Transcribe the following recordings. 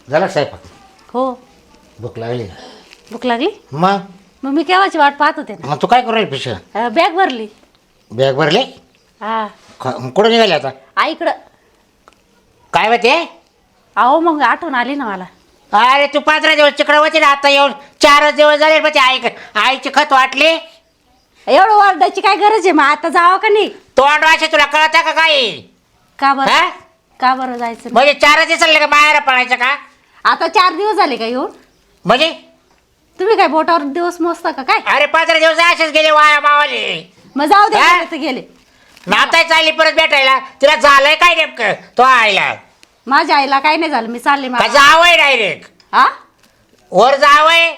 झाला स्वयंपाक? हो. भूक लागली. भूक लागली? मग मग मी केव्हाची वाट पाहत होते मग तू काय करू राहील पिशव्या? बॅग भरली. बॅग भरले? हा. कुठं निघाले आता? आईकडं. काय माहिती? अहो मग आठवण आली ना मला. अरे तू 15 दिवस तिकडे होते ना, आता येऊन 4 दिवस झाले. मग ते आईची खत वाटली. एवढं ओरडायची काय गरज आहे? मग आता जावं का नाही? तोंड वाचे तुला कळत का काही? का बरं? हा? का बरं जायचं नाही? म्हणजे 4 दिवस चालले का माहेर पळायचं का? आता 4 दिवस झाले का येऊन? म्हणजे तुम्ही काय बोटावर दिवस मोजता का काय? अरे 15 दिवस असेच गेले वाया मावाले. मग जाऊ दे, हा? गेले तर गेले. नाताय चालली परत भेटायला. तिला झालंय काय नेमकं तो आईला? माझ्या आईला काय नाही झालं, मी चालले का मला. जावंय डायरेक्ट हा? वर जावंय?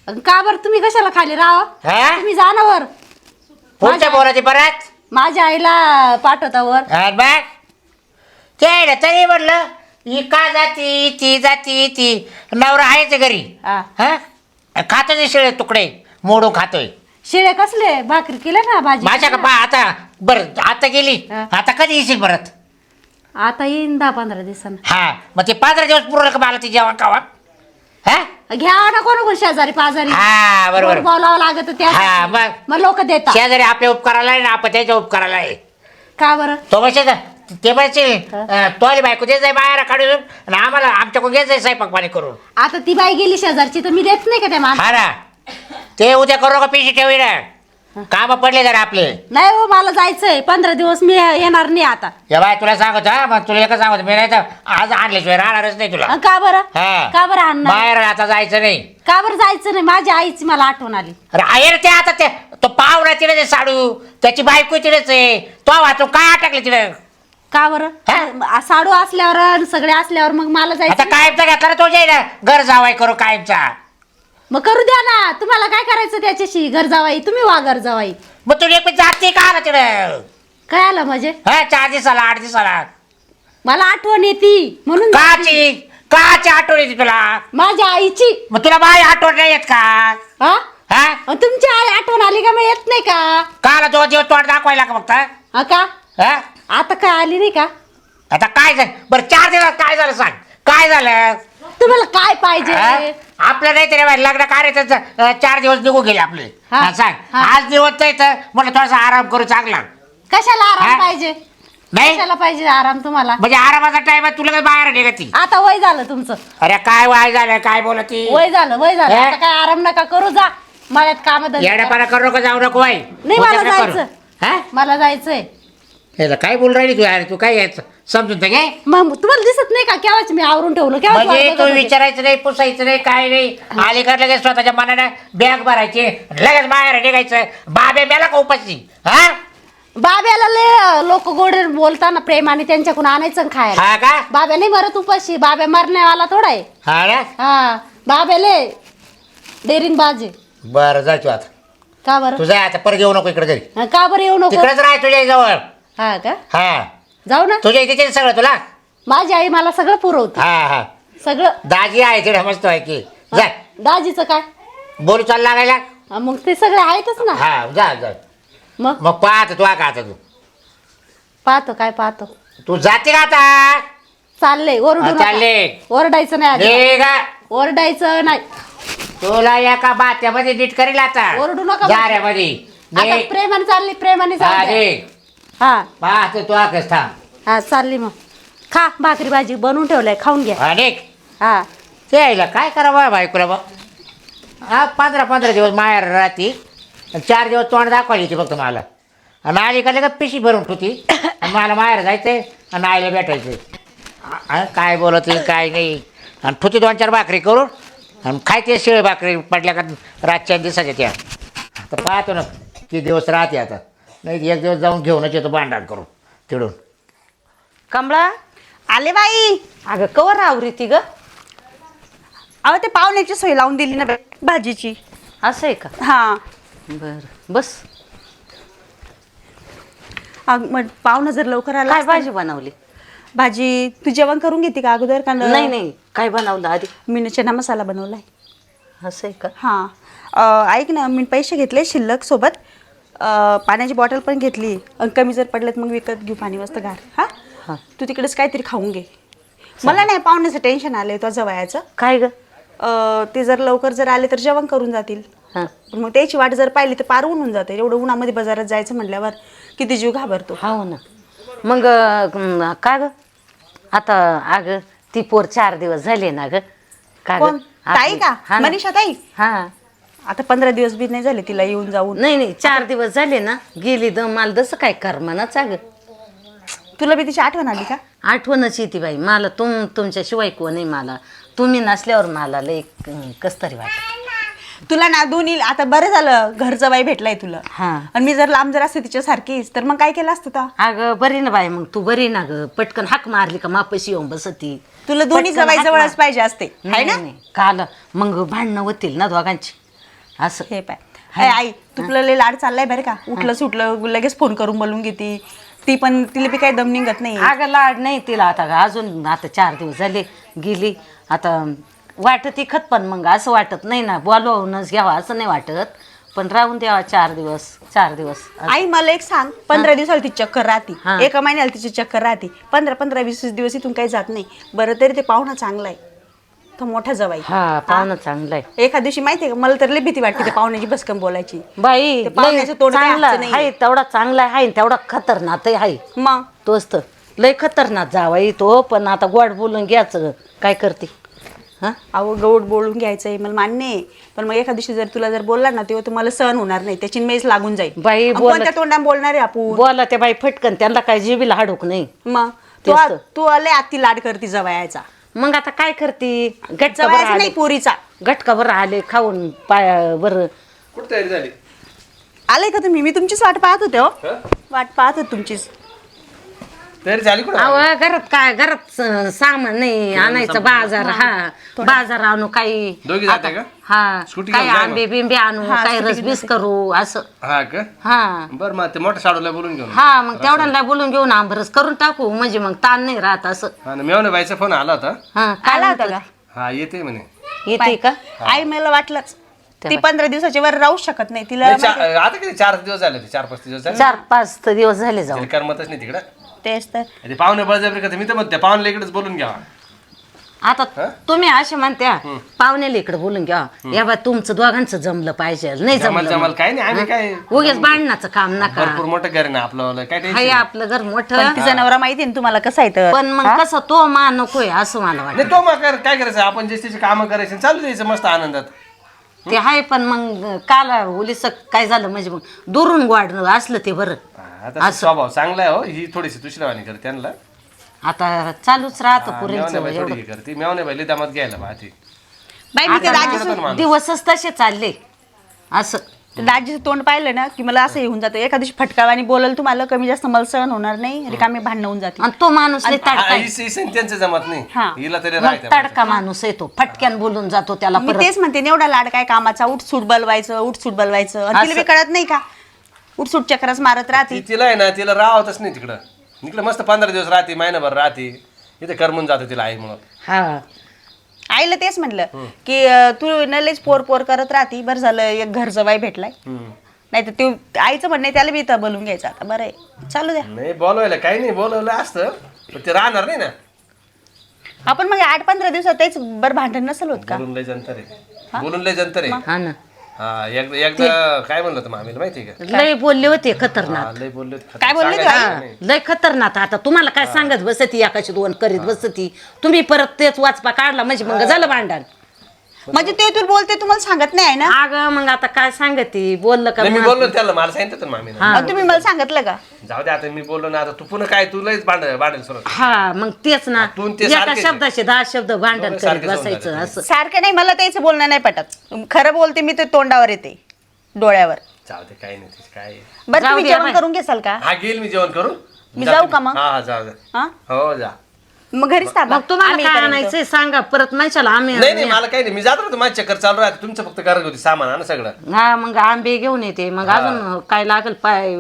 का बरं तुम्ही कशाला खाली राहा? हा? तुम्ही जा ना वर. पुढच्या बोलाची परत माझ्या आईला पाठवता वर. बघ ते तरी म्हटलं ही का जाती ती जाती ती नवरा आहेच घरी. हा. हा खातोय शिळे तुकडे मोडून खातोय. शिळे कसले? भाकरी केले ना, भाजी माझ्या का केली पा आता बरं आता गेली. हा. आता कधी येशील परत? ना. आता येईन 10-15 दिवसांना. हा मग ते 15 दिवस पुरवलं का मला ती जेवण खावा? हा घ्या ना कोण शेजारी पाजारी. हा बरोबर. गोड बोलावं लागत हा त्या. मग मग लोक देतात. शेजारी आपल्या उपकाराला आहे ना, आपण त्याच्या उपकाराला आहे. का बरं? तो बसेल ते बसेल तोली बायको दे जाय बाहेर काढून आणि आम्हाला आमच्याकडून घे जाय स्वयंपाक पाणी करून. आता ती बाई गेली शेजारची तर मी देत नाही का त्या माणसाला? हा ना ते उद्या करू का पिशी ठेवी ना. काम पडले जरा आपले. नाही हो, मला जायचंय. 15 दिवस मी येणार नाही आता. या बाय तुला सांगतो हा, मग तुला एकच सांगतो मी नाही तर आज आणल्याशिवाय राहणारच नाही तुला. का बरं? हा. का बरं आणणार? बाहेर आता जायचं नाही. का बरं जायचं नाही? माझ्या आईची मला आठवण आली. अरे आहे ते आता ते तो पावला तिने ते साडू त्याची बायको तिनेच आहे. तो वाचून काय अटकले तिने? का बरं? साडू असल्यावर आणि सगळे असल्यावर मग मला आता जायचं. कायमचा घेतला ना तो जाईल घर जावाय करू कायमचा. मग करू द्या ना. तुम्हाला काय करायचं त्याच्याशी? घर जावाई तुम्ही वा, घर जावाई. मग तुला एक जाते का आला तिने? काय आलं म्हणजे? हा 4 दिवसाला 8 दिवसाला मला आठवण येते म्हणून जाते. काची आठवण येते तुला? माझ्या आईची. मग तुला बाई आठवण नाही येत का? हा? हा अन तुमची आई आठवण आली का? मग येत नाही का? काला 2 दिवस तोंड दाखवायला का फक्त? हा का? हा? आता काय आली नाही का? आता काय झालं बरं 4 दिवस काय झालं सांग? काय झालं? तुम्हाला काय पाहिजे? हा? आपलं नाही तरी लग्न कार्याचं 4 दिवस निघून गेले आपले. हा. हा, सांग हा. आज दिवस तर मला थोडासा आराम करू चांगला. कशाला हा? आराम पाहिजे? नाही कशाला पाहिजे आराम तुम्हाला? म्हणजे आरामाचा टाइम तुला काय बाहेर निघती? आता वय झालं तुमचं. अरे काय वाय झालं काय बोलती? वय झालं, वय झालं. हा? आता काय आराम नका करू, जा मळ्यात काम येड्यापाना करू नको जाऊ नको वाय. नाही, मला जायचं. हा मला जायचंय. याला काय बोल राहिली तू यार? तू काय यायचं समजून तर घे. मग तुम्हाला दिसत नाही का केव्हाच मी आवरून ठेवलं? केव्हाच म्हणजे वाट तू बघत होते. विचारायचं नाही पुसायचं नाही काय नाही. आली कर लगेच स्वतःच्या मनाने बॅग भरायची लगेच बाहेर निघायचं. बाबे मेला का उपाशी? हा बाब्याला लय लोक गोड बोलताना प्रेमाने त्यांच्याकडून आणायचं आणि खायला. हा का? बाब्या नाही मरत उपाशी. बाब्या मरण्यावाला थोडा आहे. हा ना हा, बाब्याले डेरिंग बाजे. बरं जाय तू आता. का बरं? तू जाय आता परत येऊ नको इकडे घरी. का बरं येऊ नको? तिकडेच राह तुझ्या जवळ. हा का? हा जाऊ ना. तुझ्या इथे सगळं तुला. माझी आई मला सगळं पुरवते. हा हा सगळं. दाजी आहे तिकडे मस्त आहे की. जाय दाजीचं काय? बोलू चाल लागायला. हा, मग ते सगळे आहेतच ना. हा जा जा. मग मग पाहतो तू का आता तू पाहतो काय पाहतो. तू जाते का आता? चाललंय ओरडू हा, नका. चालले. ओरडायचं नाही आधी. ले का ओरडायचं नाही. तुला एका बात्यामध्ये नीट करील आता. ओरडू नका. जाऱ्यामध्ये आता ने. प्रेमाने चालली, प्रेमाने हा चालली. रे हा पाहतो तू आकस थांब. हा चालली. मग खा, भाकरी भाजी बनवून ठेवलंय, खाऊन घ्या. अनेक हा. ते यायला काय करावं बायकोला बा. हा 15 दिवस माहेर राहती 4 दिवस तोंड दाखवायची होती फक्त मला. आणि आली का लगेच पिशी भरून ठेवती आणि मला माहेर जायचंय आणि आईला भेटायचंय. काय बोलत काय नाही. आणि ठुती 2-4 भाकरी करून आणि खायचे शिळे भाकरी पडल्या का रातच्या दिवसाच्या त्या. आता पाहतो ना किती दिवस राहते आता. नाही एक दिवस जाऊन घेऊनच येतो भांडण करून तिडून. कमळा आले बाई. अगं कवर आवरी ती ग. अहो ते पाहुण्याची सोय लावून दिली ना भाजीची. असं आहे का? हा बर बस. मग पाहुणा जर लवकर आला काय असता भाजी ना- बनवली? भाजी तू जेवण करून घेते का अगोदर का नाही नाही, काय बनवलं आधी? मी चना मसाला बनवलाय. असं आहे का? हा ऐक ना, मी पैसे घेतले शिल्लक सोबत. पाण्याची बॉटल पण घेतली. कमी जर पडलं तर मग विकत घेऊ पाणी मस्त गार. हा हा. तू तिकडेच काहीतरी खाऊन घे. मला नाही पाहुण्याचं टेन्शन आलंय तो जवयाचं. काय ग? ते जर लवकर जर आले तर जेवण करून जातील. हा पण मग त्याची वाट जर पाहिली तर पार ऊन होऊन जाते. एवढं उन्हामध्ये बाजारात जायचं म्हटल्यावर किती जीव घाबरतो. हो ना. मग का ग आता अग ती पोर 4 दिवस झाले ना ग. का कोण? ताई का? हा ना. मनीषा ताई? हा आता 15 दिवस बी नाही झाले तिला येऊन जाऊन. नाही 4 दिवस झाले ना गेली मला तसं काय करमानाच अगं. तुला बी तिची आठवण आली का? आठवणच येते बाई मला. तुमच्याशिवाय कोण आहे मला. तुम्ही नसल्यावर मला लय कस तरी वाटत. तुला ना दोन्ही आता बरं झालं घर जवाई भेटलाय तुला. हा आणि मी जर लांब जर असते तिच्यासारखीच तर मग काय केलं असतं तर? अगं बरी ना बाई मग तू बरी ना ग. पटकन हाक मारली का मापाशी येऊन बसती. तुला दोन्ही पटकन जवाई हाक जवळच मार. पाहिजे असते हाय ना? नाही काल मग भांडणं होतील ना दोघांची असं. हे पाय आई तुला लय लाड चाललाय बरं का. उठलं सुटलं लगेच फोन करून बोलून घेती. ती पण तिला बी काही दम निघत नाही. अगं लाड नाही तिला आता अजून. आता 4 दिवस झाले गेली. आता वाटत खत पण मग असं वाटत नाही ना बोलवूनच घ्यावा असं नाही वाटत. पण राहून द्यावा 4 दिवस. आई मला एक सांग 15 दिवसाला ती चक्कर राहते. हा. एका महिन्याला तिची चक्कर राहते. 15-20 दिवस इथून काही जात नाही. बरं तरी ते पाहुणा चांगला आहे तो मोठा जवाई. हा पाहुणं चांगलं आहे एखाद दिवशी माहितीये का मला तर लय भीती वाटते त्या पाहुण्याची भस्कम बोलायची. बाई. ते पाहुण्याचं तोंड काही चांगला हातचं नाहीये. आहे तेवढा चांगला आहे तेवढा खतरनाक आहे. मग तोच तर लय खतरनाक जावाई तो. पण आता गोड बोलून घ्यायचं काय करते. हा अहो गौड बोलून घ्यायचंय मला मान्य आहे. पण मग एखाद दिवशी जर तुला जर बोलला ना तेव्हा तुम्हाला सहन होणार नाही. त्याची मेज लागून जाईल. बाई आणि बोलत- कोणत्या तोंडाने बोलणार आहे आपण? बोला त्या बाई फटकन त्यांना काय जिबीला हाडूक नाही. मग तेच तर. तू आले आती लाड करती जवयाचा. मग आता काय करते. गटका जवयाचा बरं नाही आले. पोरीचा. गटका बरं आले खाऊन पाया बरं. कुठं तयारी झाली? आले का तुम्ही? मी तुमचीच वाट पाहत होते हो. वाट पाहत होते तुमचीच. तयारी झाली कुठं? अहो घरात सामान नाही आणायचं. बाजार बाजार आणू काही. दोघी जाते का? हा स्कूटी काही घेऊन जा आंबे बिंबे आणू हा, काही स्कूटी रसबीस करू असं. हा का? हा बरं मग ते मोठ्या साडूला बोलून घेऊन. हा मग तेवढ्याला बोलून घेऊन आंबरस करून टाकू म्हणजे मग ताण नाही राहत असं. हा ना मेवणे बाईचा फोन आला होता. हा काय आला होता म्हणतात? का? हा येते म्हणे. येते का? आई मला वाटलंच ती 15 दिवसाची वर राहू शकत नाही. तिला नाही, आता किती 4 दिवस झाले होते. 4-5 दिवस झाले. 4-5 दिवस झाले जाऊन. तिला करमतच नाही तिकडं. तेच तर. ते पाहुणे बळजबरी करते. मी तर म्हणते पाहुणे इकडेच बोलून घ्यावा. आता तुम्ही असे म्हणत्या पाहुण्याला इकडे बोलून घ्या. या बा तुमचं दोघांचं जमलं पाहिजे. नाही जमल जमलं जमल काही नाही. आम्ही काय उगेच भांडणाचं काम नका. भरपूर मोठं घर आहे ना आपलं. काय हाय टेन्शन आपलं घर मोठं. पण तिचा नवरा माहिती ना तुम्हाला कसं आहे तर. पण मग कसं तो मा नकोय असं मला वाटतं. नाही. तो मग काय करायचं आपण जे तिची कामं करायची चालू द्यायचं मस्त आनंदात. ते आहे पण मग काल उलीस काय झालं म्हणजे मग दुरून गोड असलं ते बरं. आता स्वभाव चांगला आहे हो. ही थोडीशी दुसऱ्यावानी करते त्यांना. आता चालूच राहतं मेवणे पुरीचं बाई एवढं. थोडी हे करते. मेवणे बाई दामात घ्यायला पाहते. बाई मी त्या माणूस. दिवसच तसे चालले असं. दाजीचं तोंड पाहिलं ना की मला असं येऊन जातं. एका दिवशी फटकावानी बोलल तुम्हाला कमी जास्त मला सहन होणार नाही. रिकामी भांडण होऊन जाते. आणि तो माणूस लय हा, तडका इसं त्यांचं जमत नाही. हा. हिला तरी मग राहते. तडका माणूस येतो फटक्यान बोलून जातो त्याला मी परत. तेच म्हणते एवढा लाड काय कामाचा. उठसूट बलवायचं उठसूट बलवायचं. आणि तिला बी कळत नाही का उठसूट चक्करच मारत राहते. तिला आहे ना तिला राहतच नाही तिकडं. इकडं मस्त 15 दिवस राहते महिनाभर राहते. इथे करमून जातं तिला आई म्हणून. हा आईला तेच म्हटलं की तू न लयच पोर करत राहती. बरं झालं एक घर जवाई भेटलाय. नाही तर ते आईचं म्हणणं आहे, त्याला बी इथं बोलून घ्यायचं. आता बरं आहे चालू द्या. नाही बोलवायला काही नाही. बोलवलं असतं पण ते राहणार नाही ना. आपण मग 8-15 दिवसात तेच बरं भांडण नसेल होत का? बोलून लय जंतर आहे. बोलून लय जंतर आहे. हा ना हा एकदा काय म्हणलं होतं मामीला माहिती का? लय बोलले होते खतरनाक. हा, लय बोलले होते. काय बोलले ते? सांगायचं नाही. लय खतरनाक. आता तुम्हाला काय सांगत बसती एकाची 2 करीत बसती. तुम्ही परत तेच वाचपा काढला म्हणजे मग झालं भांडण. म्हणजे ते तू बोलते तुम्हाला सांगत नाही आहे ना? अगं मग आता काय सांगते बोललं का नाही, मी मग? बोललो त्याला. मला सांगितलं होतं मामीनं. आणि तुम्ही मला सांगितलं का? जाऊ दे आता मी बोललो ना. आता तू पुन्हा काय तू लयच बांडेल सुरत. हा मग तेच ना. तू ते एका सारखेच आहे. शब्दाचे 10 शब्द भांडण दोघं करीत सारखेच होऊन बसायचं जातात. असं. सारखं नाही. मला त्याच बोलणं नाही पटत. खरं बोलते मी ते तोंडावर येते डोळ्यावर. जाऊ दे काही नाही. तिचं काय बरं जाऊ तुम्ही द्या जेवण बाई. करून घेसाल का? हा घेईल मी जेवण करून. मी जातो जाऊ का मग? हा जाऊ दे. हा हो जा. मग घरीच थांबा. मग तुम्हाला आम्ही काय येईपर्यंत. आणायचंय सांगा परत माहिती आम्ही. नाही मला काही नाही. मी जातो ना. माझी चक्कर चालू राहते. तुमचं फक्त घरगुती सामान आणा सगळं. हा मग आंबे घेऊन येते. मग अजून काय लागल पाय.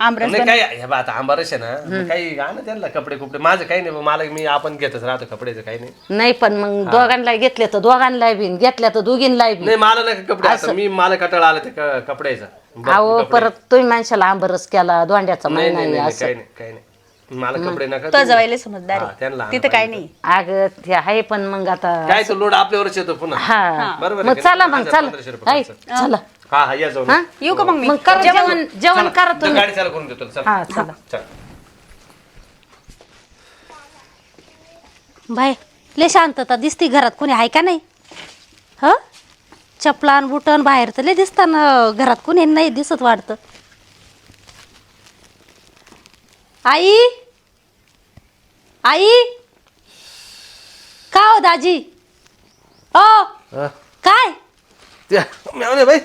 आमरस नाही काही हे बा आता आंबारस आहे ना. मग काही आणा त्यांना कपडे कुपडे. माझं काही नाही. मला मी आपण घेतच राहतो कपड्याचं काही नाही. नाही पण मग दोघांना घेतले तर दोघांना बी घेतल्या तर दोघींना बी. नाही मला नाही कपडे. आता मी मला कटाळा आला ते कपड्याचा. अहो परत तुम्ही माणसाला आंबरस केला दोंड्याचा नाही महिना नाही आहे नाही असं. काही नाही काही नाही. मला कपडे नका तो जवायला समजदार हा, त्यांना आहे. तिथं काय नाही अगं ते आहे पण मग आता काय तो लोड आपल्यावरच येतो पुन्हा हा बरोबर मग आहे चला का? मग चला 1500 रुपये ऐक, खर्च. चला हा हा या जाऊन हा येऊ का मग मी मग करा जेवण करा तुम्ही गाडी चालू करून देतो चल हा चला चल बाय लय शांतता दिसती घरात कोणी आहे का नाही ह चपलान बुटन बाहेर तर लय दिसताना घरात कोणी नाही दिसत वाटतं आई आई का हो दाजी ओ हा. काय त्या मेवणे बाई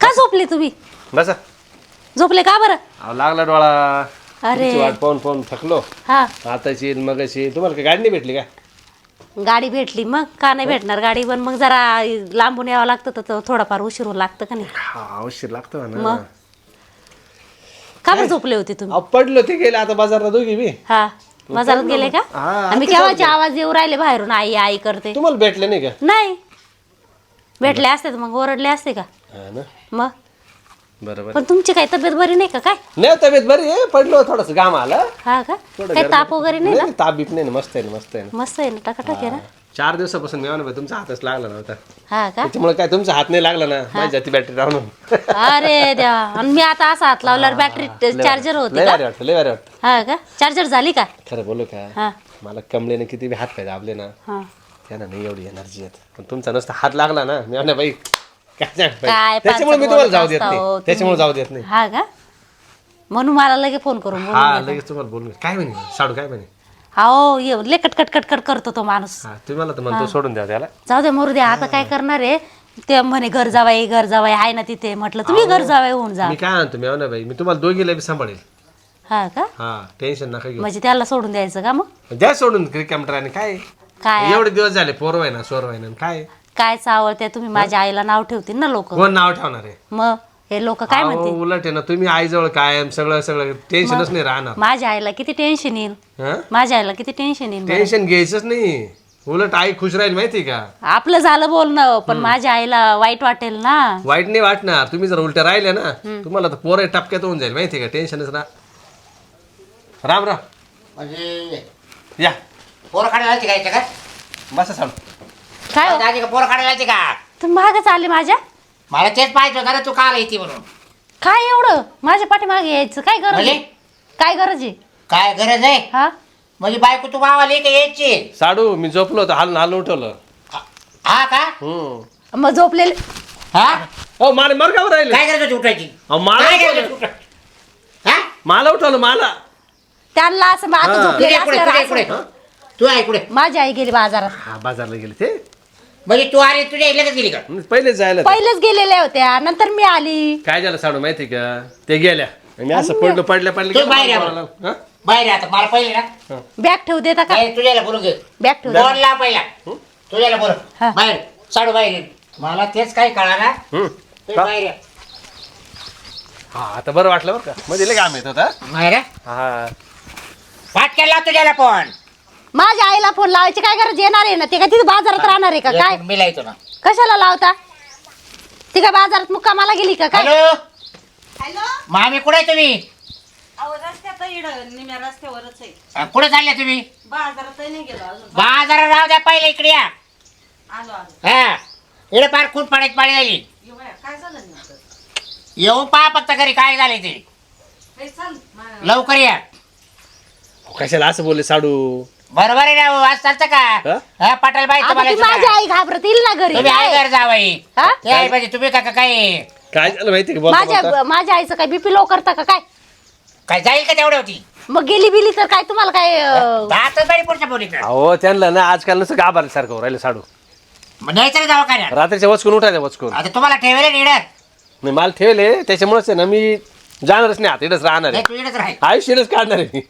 का झोपले तुम्ही बसा झोपले का बरं अहो, लागला डोळा अरे. तुमची वाट पाहून पाहून थकलो हा आताची मगाशी तुम्हाला काय गाडी नाही भेटली का गाडी भेटली मग का नाही भेटणार गाडी पण मग जरा लांबून यावं लागतं तर थोडाफार उशीर होऊ लागतं का नाही हा उशीर लागतो ना मग का बरं झोपले होते तुम्ही अहो, पडलो ते गेले आता बाजारला दोघी बी हा बाजारात गेले का हा, आम्ही केव्हाचे आवाज येऊ राहिले बाहेरून आई आई करते तुम्हाला भेटले नाही का नाही भेटले असते तर मग ओरडले असते का हा ना मग बरोबर पण तुमची काही तब्येत बरी नाही का काय नाही तब्येत बरी आहे पडलो थोडस घाम आलं हा का थोडं काही ताप वगैरे नाही ना नाही ताप बीप नाही ना मस्त आहे ना मस्त आहे ना मस्त आहे ना टकाटक आहे ना 4 दिवसापासून मी म्हणा तुमचा हातच लागला नव्हता हा का त्याच्यामुळे काय तुमचा हात नाही लागला ना माझी जाती बॅटरी राहून अरे देवा आणि मी आता असा हात लावल्यावर बॅटरी चार्जर होती लय का भारी वाटतं लय भारी वाटतं हा का चार्जर झाली का खरं बोलू का हा मला कमलेने किती बी हात पाय दाबले ना हा त्यांना नाही एवढी एनर्जी येत पण तुमचा नुसता हात लागला ना मी म्हणा बाई काय सांग बाई. काय त्याच्यामुळे मी पाचक तुम्हाला बोलत जाऊ देत असता हो नाही तुम्ही. त्याच्यामुळे जाऊ देत नाही हा का म्हणून मला लगे फोन करून बोलून हा घेता. लगेच तुम्हाला बोलून काय म्हणे साडू काय म्हणे हो ये लय कटकट कटकट करतो तो माणूस हा तुम्हाला तर म्हणतो सोडून द्या त्याला जाऊ दे मरू द्या आता काय करणार आहे ते म्हणे घर जावाई आहे ना तिथे म्हटलं तुम्ही घर जावाई होऊन जा मी काय म्हणतो मी म्हणा बाई मी तुम्हाला दोघीला बी सांभाळेल हा का हा टेन्शन नका घेऊ म्हणजे त्याला सोडून द्यायचं का मग द्या सोडून क्रिकेटराने काय काय एवढे दिवस झाले पोरवाय ना सोरवाय ना काय काय चावळते तुम्ही माझ्या आईला नाव ठेवतील ना लोक कोण नाव ठेवणार आहे मग हे लोक काय अहो, म्हणतील उलट आहे ना तुम्ही आईजवळ कायम सगळं सगळं टेन्शनच नाही राहणार माझ्या आईला किती टेन्शन येईल हं? माझ्या आईला किती टेन्शन येईल बरं. टेन्शन घ्यायचंच नाही उलट आई खुश राहील माहिती का आपलं झालं बोलणं पण माझ्या आईला वाईट वाटेल ना वाईट नाही वाटणार तुम्ही जर उलट्या राहिले ना तुम्हाला तर पोरं टपक्यात होऊन जाईल माहिती का टेन्शनच ना राम राम म्हणजे या पोरं काढायला जायची का याच्या का बसा सांग काय हो? दादी का पोरं काढायला जायची का तुम्ही मागच आले माझ्या मला तेच पाहिजे होतं रे तू काल येते म्हणून काय एवढं माझ्या पाठीमागे यायचं काय गरज आहे? म्हणजे? काय गरज आहे काय गरज आहे हा म्हणजे बायको तू मावाली का यायची साडू मी झोपलो होतो हाल हाल उठवलं हा का मग झोपलेले हा हो मला मर का राहिले काय गरज होती उठायची अहो, मला काय गरज उठवलं. होती उठायची? हा मला उठवलं मला त्यांना असं मग आता हा. झोपलेले तुझ्या पुढे असल्यावर तुझ्या असं- पुढे तू आहे पुढे माझी आई गेली बाजारात हा बाजारला गेले ते म्हणजे तू आली तुझ्या लगेच गेली का पहिले जायला ते. पहिलेच गेलेल्या होत्या नंतर मी आली काय झालं साडू माहिती का ते गेल्या मी असं पडलो पडल्या तू पडल्या बाहेर या बरं. बाहेर आहे आता मला पहिले ना बॅग ठेवू देता का नाही तुझ्याला बोलून घे बॅग ठेवू दे. बोलला पहिला तुझ्याला बोल हा. बाहेर साडू बाहेर ये. मला तेच काही कळा ना का? बाहेर ये. हा आता बरं वाटलं बरं का मध्ये लय काम येत होता बाहेर ये. हा पाठ केला तुझ्याला पण माझ्या आईला फोन लावायची काय गरज येणार आहे ना ते काय तिथे बाजारात राहणार आहे का काय मी लावतो ना कशाला लावता ती काय बाजारात मुक्कामाला गेली का काय हॅलो हॅलो मामी कुठे आहे तुम्ही अहो रस्त्यात निम्या रस्त्यावरच आहे कुठे चालले तुम्ही बाजारात नाही गेलो अजून बाजारात राहू द्या पहिले इकडे या आलो हा इकडे पार खूप पाण्याची पाणी झाली काय झालं नेमकं येऊन पहा फक्त घरी काय झाले ते हे चल लवकर या कशाला असं बोलले साडू बरोबर आहे ना हो, आज चालतं का हा? हा पटेल बाई आता तुम्हाला ती माझी आई घाबरत येईल ना घरी तुम्ही आहे घर जावाई हा? ते आहे पाहिजे तुम्ही का काय काय झालं माहिती का बोलता बोलता? माझ्या आईचं काय बीपी लो करता का काय काय जाईल का तेवढी होती मग गेली बिली तर काय तुम्हाला काय दहाच बारी पुढच्या बोलीत अहो त्यांना ना आजकाल नसं गाभारल्यासारखं राहिलं साडू न्यायचं ना दवाखान्यात रात्रीच्या वचकून उठायचं वचकून आता तुम्हाला ठेवले निडत नाही मला ठेवले त्याच्यामुळेच आहे ना मी जाणारच नाही आता इथंच राहणार नाही आहे तू इडच राहील आयुष्यच काढणार आहे मी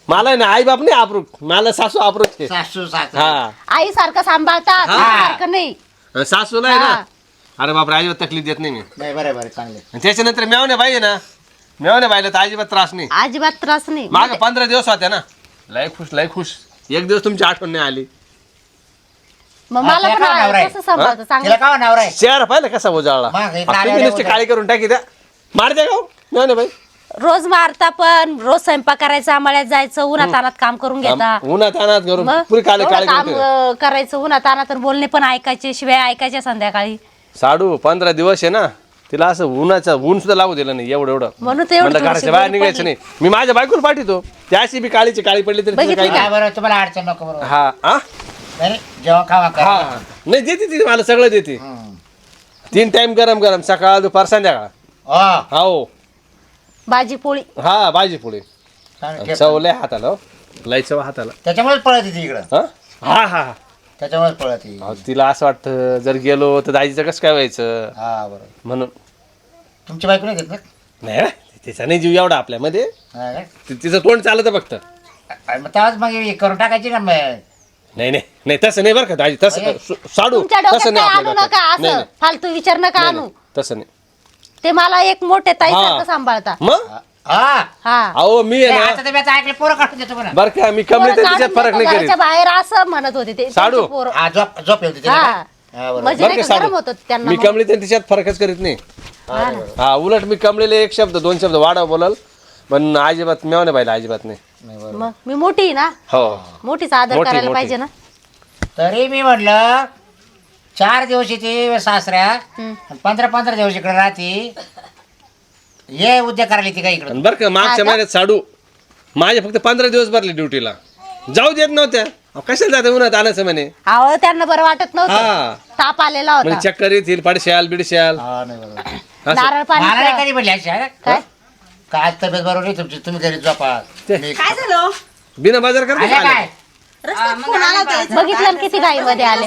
मला आहे ना आई बाप नाही अप्रूप मला सासू अप्रूप आहे सासू सासू हा आई सारखं सांभाळतात सारखं नाही आणि सासूला आहे हा. ना अरे बाप अजिबात तकलीफ देत नाही मी नाही बरोबर चांगले आणि त्याच्यानंतर मेवण्या बाई आहे ना मेवण्या बाईला तर अजिबात त्रास नाही अजिबात त्रास नाही माग 15 दिवस होत्या ना लय खुश एक दिवस तुमची आठवण नाही आली मग मला तिला पण काय नवरा आहे? कसं सांभाळतं तिला चांगलं का नवरा आहे चेहरा पाहिला कसा उजाळला मग इथं तुम्ही आल्यावर नुसती काळी करून टाकी द्या मार द्या गाव मेवण्या बाई रोज मारता पण रोज स्वयंपाक करायचा मळ्यात जायचं उन्हात तानात काम करून घेता उन्हात अनात करून मग पुरी काळे एवढं काळे काम करते. करायचं उन्हात तानात बोलणे पण ऐकायचे शिवाय ऐकायच्या संध्याकाळी साडू 15 दिवस आहे ना तिला असं ऊन सुद्धा लागू दिलं नाही एवढं म्हणून तर एवढी म्हणलं थोडीशी घराच्या बाहेर गोडी निघायचं नाही मी माझ्या बायकोला पाठवतो त्याशी बी काळीची काळी पडली तरी तिचं काही काय बरं तुम्हाला अडचण नको बरोबर हा हा नाही जेव्हा खावा करा. हा नाही देते ती मला सगळं देते 3 टाइम गरम गरम सकाळ दुपार संध्याकाळ हो भाजी पोळी हा भाजी पुढे चांगलं चवलंय हाताला हो. लय चव हाताला त्याच्यामुळेच पळत ती इकडं हा हा हा त्याच्यामुळेच पळत ती अहो, तिला असं वाटतं जर गेलो तर दाजीचं कसं काय व्हायचं हा बरोबर म्हणून तुमची बायको नाही देत ना नाही ना, तिचा नाही जीव एवढा आपल्यामध्ये हा काय? तिचं तोंड चालत फक्त मग तेव्हाच मग हे करून टाकायची ना मग नाही नाही नाही तसं नाही बरं का दाजी तसं साडू तुमच्या डोक्यात तसं काय नाही आणू आपल्या नका डोक्यात. नाही असं फालतू विचार नका नाही, आणू नाही, तसं नाही ते मला एक मोठे ताई हा. सारखं सांभाळता मग हा हा अहो मी आहे आता ना ते मी ऐकलं पोरं काढून देतो म्हणा बरं का मी पोरं कमरेत काढून तिच्यात फरक देतो नाही घराच्या करीत बाहेर असं म्हणत होते ते साडू. त्यांची पोरं. हा झोप येऊ तिथे हा बरोबर म्हणजे बरं नाही का का गरम साडू होत त्यांना मी मग. कमळी तिच्यात फरकच करीत नाही हा ना. हा उलट मी कमळीला 1 शब्द 2 शब्द वाढव बोलल पण अजिबात मेवणे पाहिजे अजिबात नाही मग मी मोठी आहे ना हो मोठीचा आदर मोठी, करायला मोठी. पाहिजे ना तरी मी म्हटलं 4 दिवस येते सासऱ्या 15 दिवस इकडे राहते ये उद्या करायला ती काय इकडं आणि बरं का मागच्या महिन्यात साडू माझे फक्त 15 दिवस भरले ड्युटीला जाऊ देत नव्हत्या अहो, कशाला जाते उन्हात आणायचं म्हणे अहो त्यांना बरं वाटत हा. नव्हतं ताप आलेला होता म्हणजे चक्कर येतील पाडशाल बिडशाल हा नाही बरोबर असं. नारळ मला नाही पाणी कधी म्हणली अशी हा? काय काय तब्येत बरोबर नाही तुमची तुम्ही घरी झोपा मी- काय झालं बिना बाजार करते आले का काय आले? रस्त्यात फोन आला होता. बघितलं ना किती घाईमध्ये आले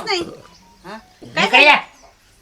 इकडे या.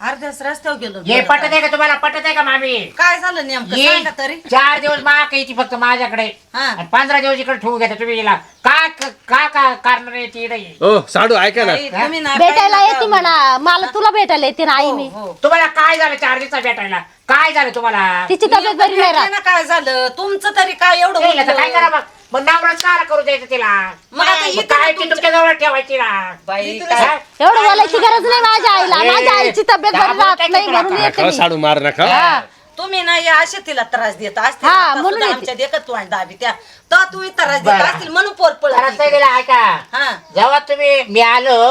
अर्ध्याच रस्त्यावर गेलो ये पटत आहे का तुम्हाला पटत आहे का मामी काय झालं नेमकं ये सांगा तरी 4 दिवस माग यायची फक्त माझ्याकडे हा. आणि 15 दिवस इकडे ठेवून घेता तुम्ही हिला का का का कारण नाही ती इकडे? ओ साडू ऐका ना ताई, तुम्ही ना भेटायला काय येते म्हणा मला तुला भेटायला येते ना आई मी हो. तुम्हाला काय झालं 4 दिवसात भेटायला काय झालं तुम्हाला तिची तब्येत बरी नाही भेटले राहत ना काय झालं तुमचं तरी काय एवढं नाही, आता काय बोललं? करा मग नवराच काय करू द्यायचं तिला मग आता मग इथं काय तुमच्या- ती तुमच्या जवळ ठेवायची ना बाई हा? काय एवढं बोलायची गरज नाही माझ्या आईला ए, माझ्या आईची तब्येत बरी दाबून राहत टाकेल नाही तुला म्हणून आता. येते नका मी. साडू मार नका हा. तुम्ही ना या असे तिला त्रास देत असते हा, आता म्हणून सुद्धा येते. आमच्या देखत तू आणि दाबी त्या तर तुम्ही त्रास देत बरं. असतील म्हणून पोर खरंच नाही पळत गेला ऐका हा जेव्हा तुम्ही मी आलो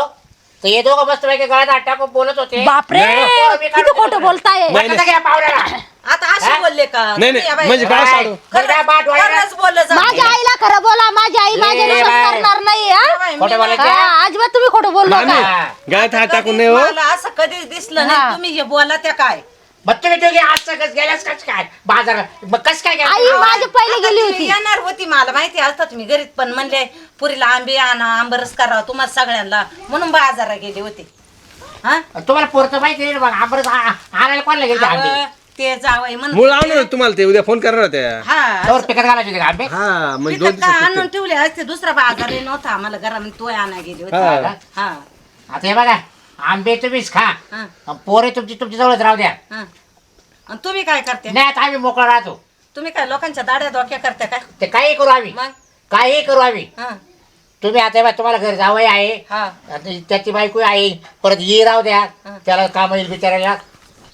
तर हे दोघं मस्त पैकी गळ्यात हात टाकून बोलत होते बापरे किती खोटं बोलताय नाही, वाटतं घ्या पावल्याला आता असे हा? बोलले का नाही, तुम्ही या बाई- म्हणजे काय साडू? खरं बाट वाढला. खरंच बोललं जा. माझ्या आईला खरं बोला माझी आई माझ्या ए, नुसार बाय. करणार नाही हा? बाई, मी खोटं ना- बोलायचं? हा, अजिबात तुम्ही खोटं बोलू मामी नका गायत हात टाकून कधीच नाही हो मला असं कधीच दिसलं हा. नाही तुम्ही हे बोला त्या काय मग तुम्ही दोघे आज सगळं गेल्यास कस काय बाजारात मग कस काय आई गेला माझी पहिले आता गेली ती होती येणार होती मला माहिती असतात मी घरीत पण म्हणले पुरीला आंबे आणा आंबरस करा तुम्हाला सगळ्यांना म्हणून बाजारा गेले होते हा तुम्हाला पोरतं माहिती नाही ना मग आंबरस आणायला कोणाला गेले आंबे अहो, ते जावई म्हणून मूळ लावणार होते तुम्हाला ते उद्या फोन करणार होत्या हा तोवर पिकत घालायचे होते का आंबे हा म्हणजे पिकं 2 का दिवसात आणून ठेवले असते दुसरा बाजार नव्हता आम्हाला घरामध्ये तो आणा गेले होते हा. हा आता हे बघा आंबे तुम्हीच खा हा आणि पोरे तुमच्या जवळच राहू द्या हा आणि तुम्ही काय करते नाही आता आम्ही मोकळा राहतो तुम्ही काय लोकांच्या दाड्या धोक्या करते काय ते काही करू आम्ही मग काही करू आम्ही हा तुम्ही आता हे बघा, तुम्हाला घर जावई आहे हा आता त्याची बायको आहे परत ये राहू द्या त्याला काम येईल बिचारायला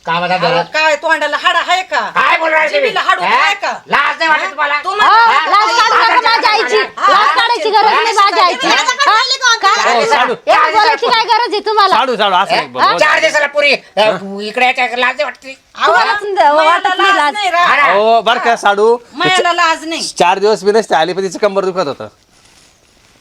कामाला अहो, धरत काय तोंडाला हाड आहे का काय बोल राहिले तुम्ही? जिभेला हाड हा? आहे का? लाज नाही वाटत तुम्हाला तुम्हाला हा, हा? लाज काढू नका माझ्या आईची लाज काढायची गरज नाही माझ्या आईची हा? काय? हो, साडू. एवढं बोलायची काय गरज आहे तुम्हाला साडू साडू असं नाही बोल. 4 दिवसाला पुरी इकडे याच्या लाज नाही वाटते तुम्हालाच वाटत नाही लाज नाही रा- हा. हो बर का साडू मायाला लाज नाही 4 दिवस बी नसते आली पण तिचं कंबर दुखत होतं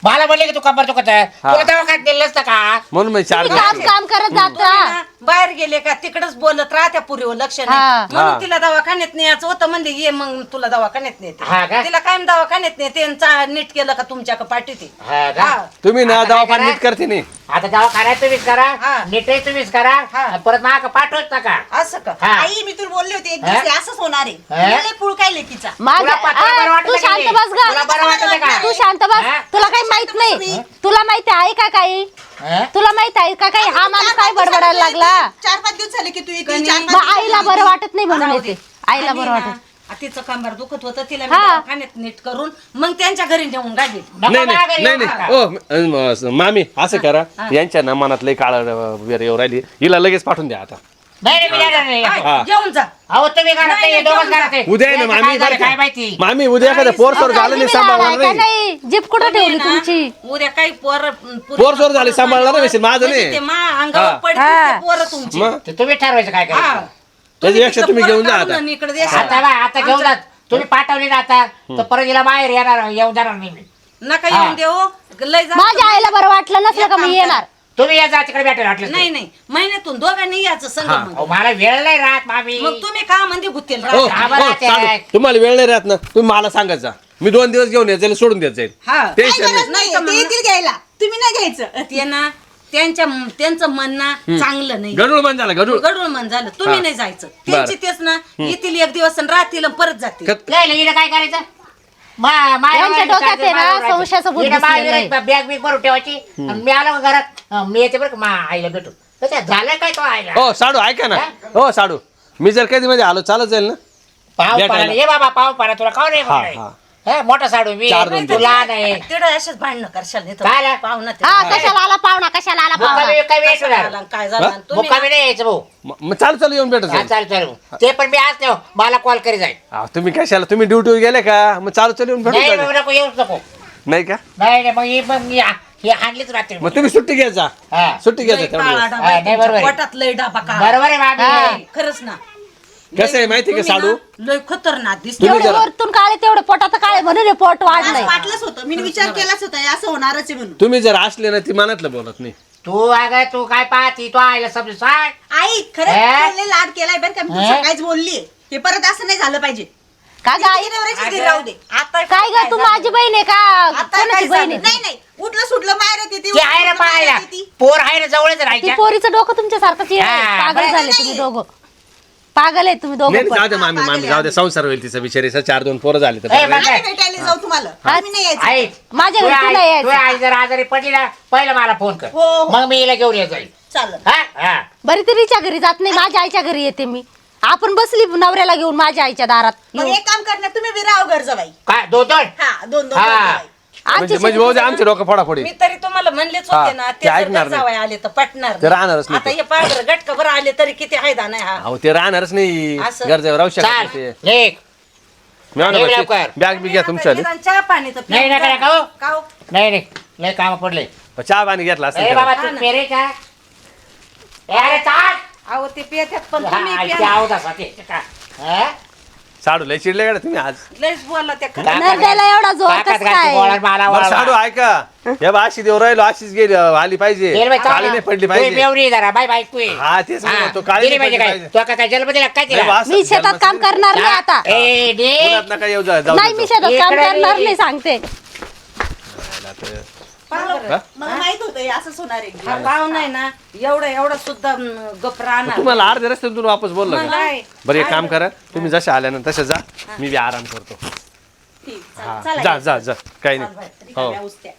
मला म्हणले की तू कंबर दुखत आहे हा. तुला दवाखान्यात दिलं नसतं का म्हणून मी 4 तुम्ही काम दिवस काम करत जाता तुम्ही ना बाहेर गेले का तिकडच बोलत राहत्या पुरीवर लक्ष हा. नाही म्हणून हा. तिला दवाखान्यात न्यायचं होतं म्हणले ये मग तुला दवाखान्यात हा का? नेते तिला काय दवाखान्यात नेते आणि नीट केलं का तुमच्या का पाठीते हा का? हा. तुम्ही ना आता काय दवाखाना करा? नीट करते नाही आता दवाखान्यात तुम्हीच करा हा. नीटही तुम्हीच करा हा. आणि परत माग पाठवत नका असं का हा. आई मी तुला बोलले होते एक हा? दिवस असंच होणार हा? आहे लय पुळ काय लेकीचा माझ्या तुला पत्र बरं आ, वाटलं तू का शांत नाही? बस तुला ग बरं वाटलं का? तू शांत बस हा? तुला काही माहित नाही तुला माहिती आहे का काही हा? तुला माहित आहे का काही हा माणूस काय बडबडायला लागला 4-5 दिवस झाले की तू इथे कणी? 4-5 मग आईला बरं वाटत नाही म्हणून राहू येते दे. आईला आणि बरं ना, वाटत तिचं कंबर दुखत होतं तिला मी हा. दवाखान्यात नीट करून मग त्यांच्या घरी नेऊन गाडी नको नाही मागं नाही येऊ नाही नका. नाही ओ मामी असं करा यांच्या ना मनात लय काळ येऊ राहिली हिला लगेच पाठवून द्या आता नाही मी येणार नाही. हा. जेवून जा अहो तुम्ही घरात नाही, दोघंच घरात आहे. उद्या आहे ना याचं मामी काय झालं बरं काय का? माहिती. मामी उद्या एखाद्या पोर सोर झालं नाही सांभाळणार काय नाही नाही जीप कुठं ठेवली ना, तुमची उद्या काही पोर पोर सोर झाली सांभाळणार नाही माझं म्हणजे नाही ते मा अंगावर हा. पडते पोर तुमची मग ते तुम्ही ठरवायचं काय हा. करायचं. त्याच्यापेक्षा तिकडं तुम्ही पोरं घेऊन जा काढून आता. आणि इकडे देशाला. आता बा आता घेऊन जात तुम्ही पाठवली ना आता तर परत हिला बाहेर येणार येऊन जाणार नाही मी. नका हा. येऊन देऊ लय जा माझ्या आईला बरं वाटलं नसलं का मी येणार तुम्ही या जा तिकडे भेटायला वाटलं नाही नाही महिन्यातून दोघांनी यायचं संग हा. मग अहो, मला वेळ नाही राहत मामी. मग तुम्ही का म्हणजे गुत्तेल हो, आम्हाला हो, ते चालू. आहे. तुम्हाला वेळ नाही राहत ना तुम्ही मला सांगायचा मी 2 दिवस घेऊन येत जाईल सोडून देत जाईल हा टेन्शन नाही नाही ते येतील घ्यायला तुम्ही नाही घ्यायचं ते ना त्यांचं म्हणणं चांगलं नाही गडूळ मन झालं गडूळ गडूळ मन झालं तुम्ही हा. नाही जायचं त्यांची तेच ना येतील एक दिवस आणि राहतील आणि परत जातील नाही नाही, हिला काय करायचं यांच्या डोक्यात आहे ना संशयाचं भूत बसलेलं आहे. बॅग बिग भरून ठेवायची आणि मी आलो का घरात मी येते बरं का आईला भेटू तर झालं काय तो आईला हो साडू ऐका ना हो साडू मी जर कधी मध्ये आलो चालत जाईल ना पाव भेटायला. पाला ये बाबा पाव पाला तुला खाऊ हा, नाही हा. हे मोठा साडू मी 4-2 तू लहान आहे तिकडे असेच भांडणं करशाल नाही काय आला? तर पाहुणा ते. हा कशाला आला पाहुणा कशाला आला पाहुणा मुक्कामी बिक्कामी यायचं कशाला ना. आला, काय झालं आणि तुम्ही मुक्कामी नाही यायचं भाऊ मग चालू चालू येऊन भेटत हा, जाईल चालेल चालेल ते पण मी आज नाही मला कॉल करी जाईल अहो, तुम्ही कशाला तुम्ही ड्युटीवर गेले का मग चालू चालू येऊन भेटून नाही जाईल. मग नको येऊच नको नाही का नाही नाही मग मी हे आणलीच रात्री मग तुम्ही सुट्टी घ्यायचा हा. सुट्टी घ्यायचा लय तेवढं काळा दिवस. डाबा हा, आहे नाही, तुमच्या बरोबर आहे. पोटात लय डाबा काळा. बरोबर आहे मामी नाही, खरंच ना कसं आहे माहिती का तुम्ही साडू ना, लय खतरनाक दिसतो एवढे वरतून काळे तेवढे पोटात काळे म्हणून हे पोट वाढलंय असं वाटलंच होतं मी विचार केलाच होता हे असं होणारच आहे म्हणून तुम्ही जर असले ना ती मनातलं बोलत नाही तू अगं तू काय पाहती तू आईला समजून सांग आई खरंच हे? तुला लय लाड केलाय बरं का मी हे? सकाळीच बोलली हे परत असं नाही झालं पाहिजे का ग आई तिची नवऱ्याचीच घरी राहू दे आता काय ग तू माझी बहीण आहे का आता कोणाची काय बहीण झालं? आहे नाही नाही उठलं सुटलं माहेर येते ते आहे ना पाहायला पोर आहे ना जवळच ती राहायच्या पोरीचं डोकं तुमच्या सारखंच हा, पागल बरं, झाले तुम्ही दोघं पागल आहे तुम्ही दोघं नाही पण. जाऊ दे मामी मामी जाऊ दे संसार होईल तिचा बिचारीचा 4-2 पोरं झाले तर ए, बरं. मग- भेटायला जाऊ तुम्हाला तुम्ही नाही यायचं आई माझ्या घरी तू नाही तू यायचं. आई जर आजारी पडली ना पहिला मला फोन कर हो, हो. मग मी हिला घेऊन येत जाईल चाललं हा हा बरी तिच्या घरी जात नाही माझ्या आईच्या घरी येते मी आपण बसली नवऱ्याला घेऊन माझ्या आईच्या दारात मग एक काम करणार तुम्ही विराव घर जावाई काय दोन हा दोन दोन हा. जावाई. म्हणजे म्हणजे भाऊ दे आमचे डोकं फोडाफोडी मी तरी तुम्हाला म्हणलेच हा, होते ना ते ते जर ऐकणार नाही. जावई आले तर पटणार ते राहणारच नाही आता ते. हे पांढरं गटका बरं आले तरी किती फायदा नाही हा अहो ते राहणारच नाही असं. गरजेवर राहू शकत चाल नाही ते. लेख मिळालं लवकर. बघ, बॅग बी घ्या तुमच्या निदान चहा पाणी तर नाही पिऊन नका जा. नका हो. का हो? नाही नाही लय काम पडले चहा पाणी घेतला असेल ए त्याला. बाबा तू पेरे का ए, अरे चाल अहो ते पियाच्यात पण हा, तुम्ही आईची प्या. आवाज असा ते का हा? साडू लय चिडले का तुम्ही आज लयच बोलला त्या खरं. नरड्याला एवढा जोर ताकद कसं घालते काय बोळात मला बरं वळवा. साडू ऐका हे बा अशी देव राहिलो अशीच गेली आली पाहिजे गेल बाई, काळी नाही पडली पाहिजे मेवरी जरा बाय बाय तू हा तेच म्हणतो, काळी दिली नाही पाहिजे पडली काय पाहिजे. तू काय जन्म दिला काय नाही बा, तिला असं मी शेतात जन्माचं काम करणार नाही आता ए डे पुण्यात नका येऊ जाऊ नाही मी शेतात काम इकडे करणार ये. नाही सांगते हा? मला माहित होतं हे असंच होणार आहे हा पाहुणा आहे ना एवढं सुद्धा गप राहणार तुम्हाला अर्ध्या रस्त्यातून वापस बोललो मग का काय? बरं एक काम करा तुम्ही जसे आल्या ना तसे जा मी बी आराम करतो ठीक, हा चला जा जा जा काही नाही हो रिकाम्या उस्त्या.